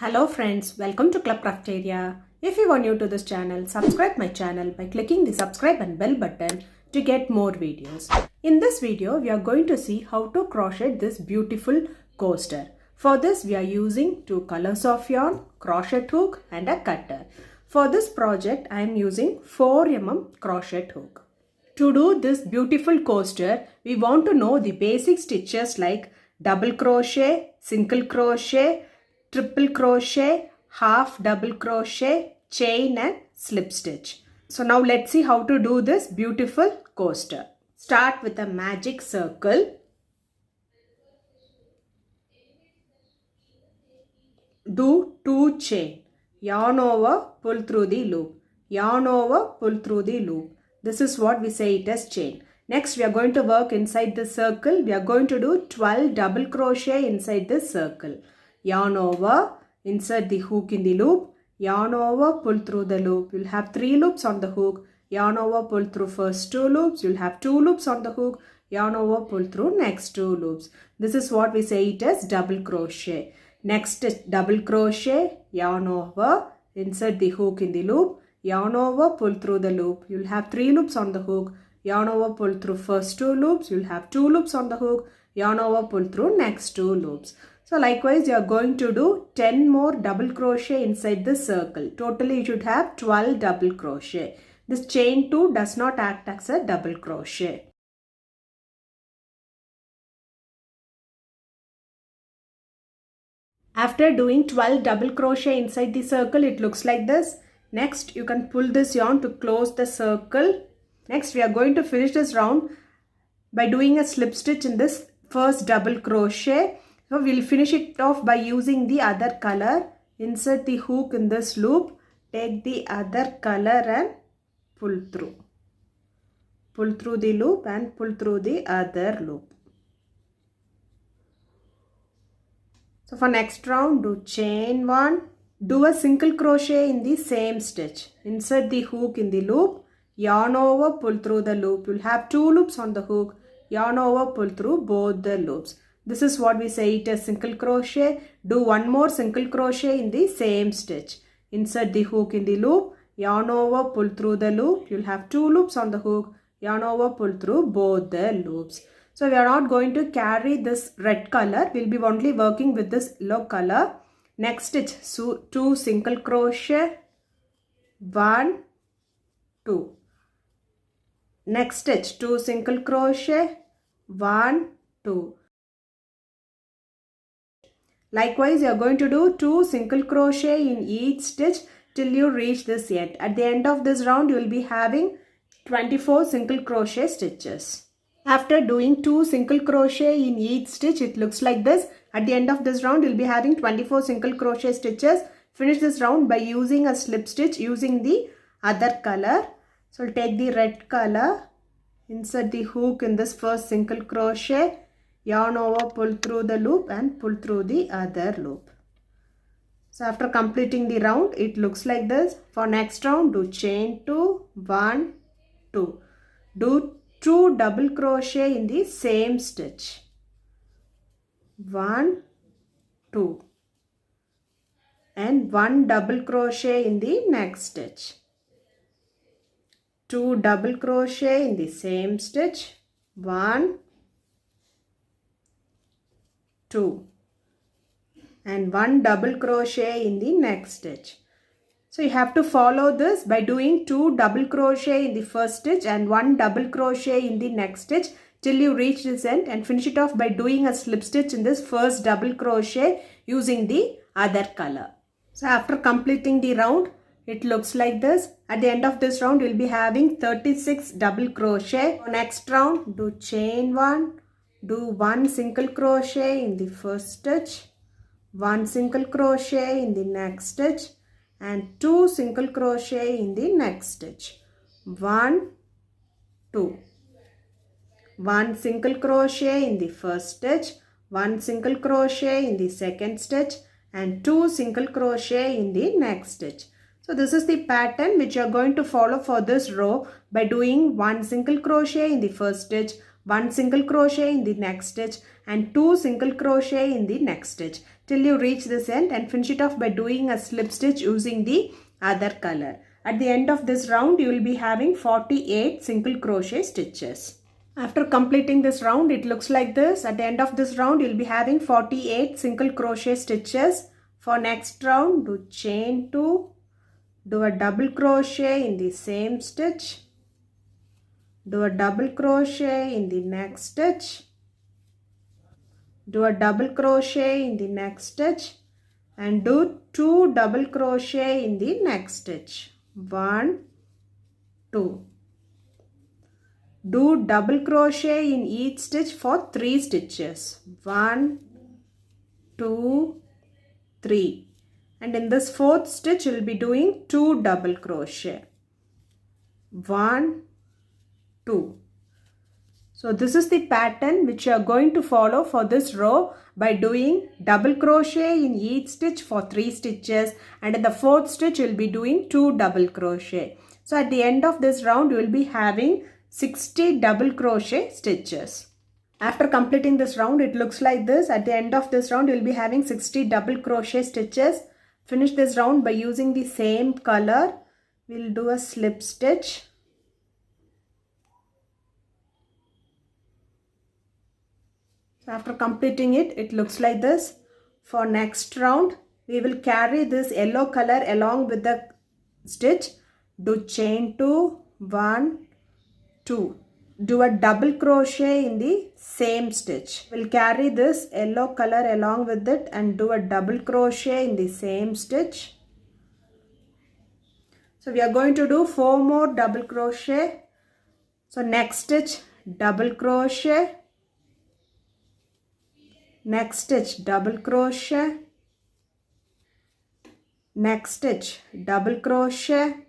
Hello friends, welcome to Club Crafteria. If you are new to this channel, subscribe my channel by clicking the subscribe and bell button to get more videos. In this video, we are going to see how to crochet this beautiful coaster. For this, we are using two colors of yarn, crochet hook and a cutter. For this project, I am using 4 mm crochet hook. To do this beautiful coaster, we want to know the basic stitches like double crochet, single crochet, triple crochet, half double crochet, chain and slip stitch. So now let's see how to do this beautiful coaster. Start with a magic circle. Do 2 chain. Yarn over, pull through the loop. Yarn over, pull through the loop. This is what we say it as chain. Next we are going to work inside the circle. We are going to do 12 double crochet inside this circle. Yarn over, insert the hook in the loop, yarn over, pull through the loop. You'll have 3 loops on the hook, yarn over, pull through first 2 loops. You'll have 2 loops on the hook, yarn over, pull through next 2 loops. This is what we say it as double crochet. Next is double crochet, yarn over, insert the hook in the loop, yarn over, pull through the loop. You'll have 3 loops on the hook, yarn over, pull through first 2 loops. You'll have 2 loops on the hook, yarn over, pull through next 2 loops. So likewise you are going to do 10 more double crochet inside this circle. Totally you should have 12 double crochet. This chain 2 does not act as a double crochet. After doing 12 double crochet inside the circle, it looks like this. Next you can pull this yarn to close the circle. Next we are going to finish this round by doing a slip stitch in this first double crochet. So we'll finish it off by using the other color. Insert the hook in this loop. Take the other color and pull through. Pull through the loop and pull through the other loop. So for next round, do chain 1. Do a single crochet in the same stitch. Insert the hook in the loop. Yarn over, pull through the loop. You'll have 2 loops on the hook. Yarn over, pull through both the loops. This is what we say it as single crochet. Do 1 more single crochet in the same stitch. Insert the hook in the loop. Yarn over, pull through the loop. You'll have 2 loops on the hook. Yarn over, pull through both the loops. So we are not going to carry this red color. We'll be only working with this yellow color. Next stitch, 2 single crochet. 1, 2. Next stitch, 2 single crochet. 1, 2. Likewise, you are going to do 2 single crochet in each stitch till you reach this end. At the end of this round, you will be having 24 single crochet stitches. After doing 2 single crochet in each stitch, it looks like this. At the end of this round, you will be having 24 single crochet stitches. Finish this round by using a slip stitch using the other color. So, take the red color, insert the hook in this first single crochet. Yarn over, pull through the loop and pull through the other loop. So after completing the round, it looks like this. For next round, do chain 2, 1, 2. Do 2 double crochet in the same stitch. 1, 2. And 1 double crochet in the next stitch. 2 double crochet in the same stitch. 1, 2 and 1 double crochet in the next stitch. So you have to follow this by doing 2 double crochet in the first stitch and 1 double crochet in the next stitch till you reach this end, and finish it off by doing a slip stitch in this first double crochet using the other color. So after completing the round, it looks like this. At the end of this round, you will be having 36 double crochet. For next round, do chain 1. Do 1 single crochet in the first stitch, 1 single crochet in the next stitch and 2 single crochet in the next stitch. 1, 2. 1 single crochet in the first stitch, 1 single crochet in the second stitch and 2 single crochet in the next stitch. So this is the pattern which you are going to follow for this row by doing 1 single crochet in the first stitch, 1 single crochet in the next stitch and 2 single crochet in the next stitch. till you reach this end and finish it off by doing a slip stitch using the other color. At the end of this round, you will be having 48 single crochet stitches. After completing this round, it looks like this. At the end of this round, you will be having 48 single crochet stitches. For next round, do chain 2, do a double crochet in the same stitch, do a double crochet in the next stitch, do a double crochet in the next stitch, and do 2 double crochet in the next stitch. 1, 2. Do double crochet in each stitch for 3 stitches. 1, 2, 3. And in this 4th stitch, you will be doing 2 double crochet. 1, 2. So this is the pattern which you are going to follow for this row by doing double crochet in each stitch for 3 stitches, and in the 4th stitch you will be doing 2 double crochet. So at the end of this round you will be having 60 double crochet stitches. After completing this round, it looks like this. At the end of this round you will be having 60 double crochet stitches. Finish this round by using the same color. We will do a slip stitch. So after completing it, it looks like this. For next round, we will carry this yellow color along with the stitch. Do chain 2, 1, 2. Do a double crochet in the same stitch. We'll carry this yellow color along with it and do a double crochet in the same stitch. So we are going to do 4 more double crochet. So next stitch, double crochet. Next stitch, double crochet. Next stitch, double crochet.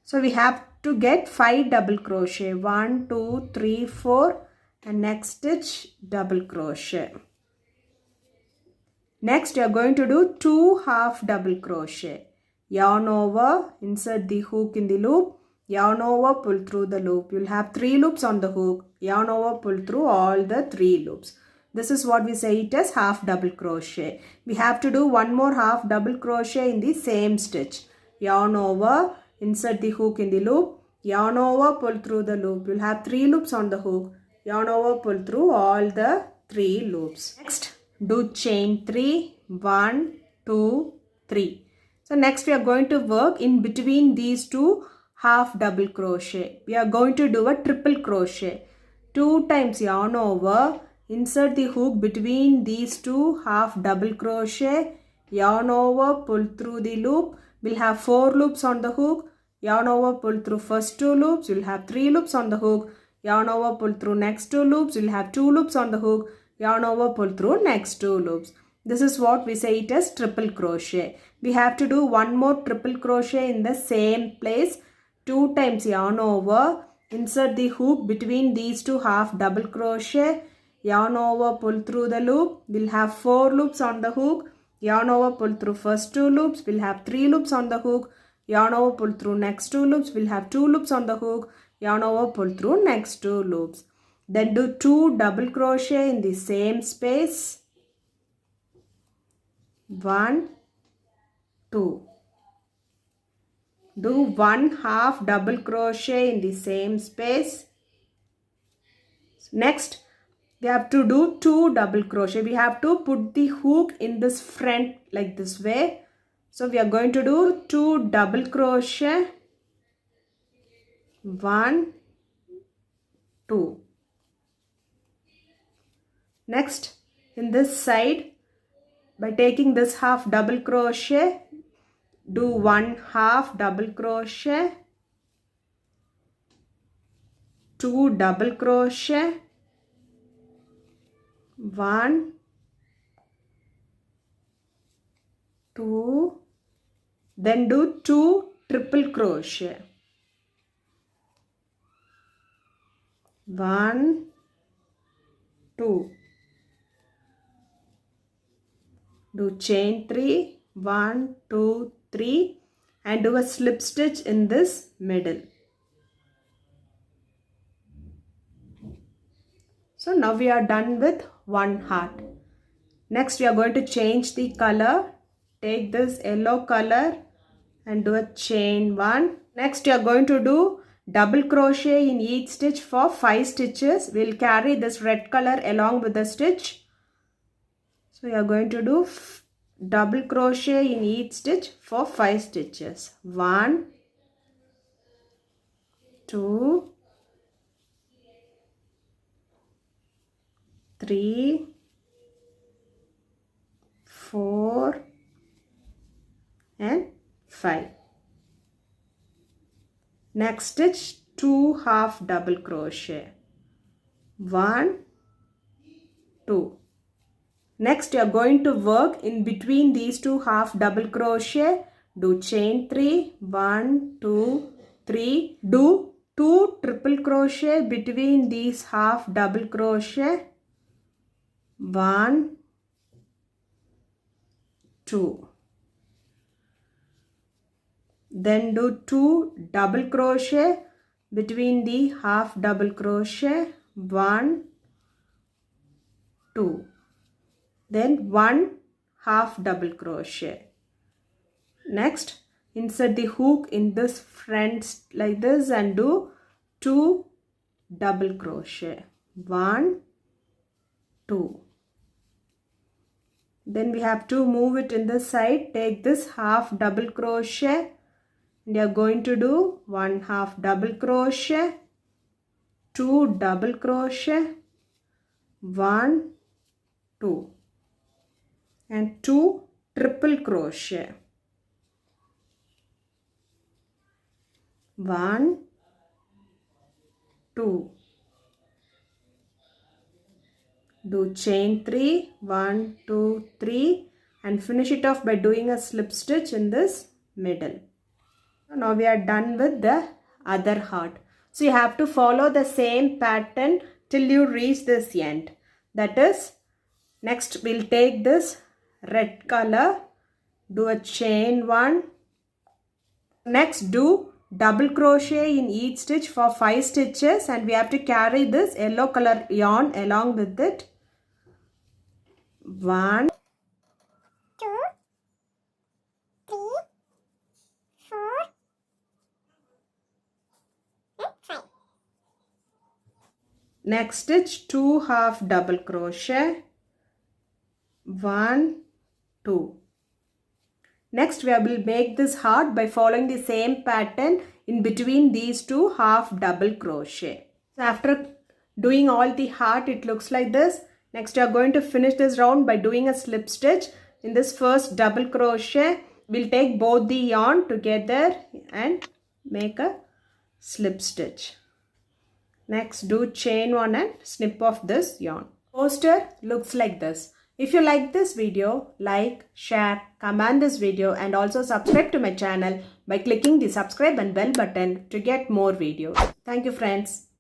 So we have to get 5 double crochet. 1, 2, 3, 4, and next stitch, double crochet. Next you are going to do 2 half double crochet. Yarn over, insert the hook in the loop, yarn over, pull through the loop. You will have 3 loops on the hook. Yarn over, pull through all the 3 loops. This is what we say it as half double crochet. We have to do 1 more half double crochet in the same stitch. Yarn over, insert the hook in the loop, yarn over, pull through the loop. You will have 3 loops on the hook. Yarn over, pull through all the 3 loops. Next, do chain 3, 1, 2, 3. So next we are going to work in between these 2 half double crochet. We are going to do a triple crochet. 2 times yarn over, insert the hook between these 2 half double crochet, yarn over, pull through the loop. We'll have 4 loops on the hook. Yarn over, pull through first 2 loops. You'll have 3 loops on the hook. Yarn over, pull through next 2 loops. You'll have 2 loops on the hook. Yarn over, pull through next 2 loops. This is what we say it as triple crochet. We have to do 1 more triple crochet in the same place. 2 times yarn over, insert the hook between these 2 half double crochet, yarn over, pull through the loop. We'll have 4 loops on the hook. Yarn over, pull through first 2 loops. We'll have 3 loops on the hook. Yarn over, pull through next 2 loops. We'll have 2 loops on the hook. Yarn over, pull through next 2 loops. Then do 2 double crochet in the same space. 1, 2. Do 1 half double crochet in the same space. Next, we have to do 2 double crochet. We have to put the hook in this front like this way. So we are going to do 2 double crochet. 1, 2. Next, in this side, by taking this half double crochet, do 1 half double crochet, 2 double crochet, 1, 2, then do 2 triple crochet. 1, 2. Do chain 3, 1, 2, 3, and do a slip stitch in this middle. So now we are done with one heart. Next we are going to change the color. Take this yellow color and do a chain 1. Next you are going to do double crochet in each stitch for 5 stitches. We will carry this red color along with the stitch. So you are going to do double crochet in each stitch for 5 stitches. 1, 2, 3, 4 and 5. Next stitch 2 half double crochet. 1, 2. Next you are going to work in between these 2 half double crochet. Do chain 3. 1, 2, 3. Do 2 triple crochet between these half double crochet. 1, 2. Then do 2 double crochet between the half double crochet. 1, 2. Then 1 half double crochet. Next insert the hook in this front like this and do 2 double crochet. 1, 2. Then we have to move it in the side. Take this half double crochet and you are going to do 1 half double crochet, 2 double crochet, 1, 2 and 2 triple crochet. 1, 2. Do chain 3, 1, 2, 3 and finish it off by doing a slip stitch in this middle. Now we are done with the other heart. So you have to follow the same pattern till you reach this end. That is, next we'll take this red color, do a chain 1. Next do double crochet in each stitch for 5 stitches and we have to carry this yellow color yarn along with it. 1, 2, 3, 4 and 5. Next stitch 2 half double crochet. 1, 2. Next we will make this heart by following the same pattern in between these 2 half double crochet. So after doing all the heart it looks like this. Next you are going to finish this round by doing a slip stitch. In this first double crochet we'll take both the yarn together and make a slip stitch. Next do chain 1 and snip off this yarn. Poster looks like this. If you like this video, like, share, comment this video and also subscribe to my channel by clicking the subscribe and bell button to get more videos. Thank you friends.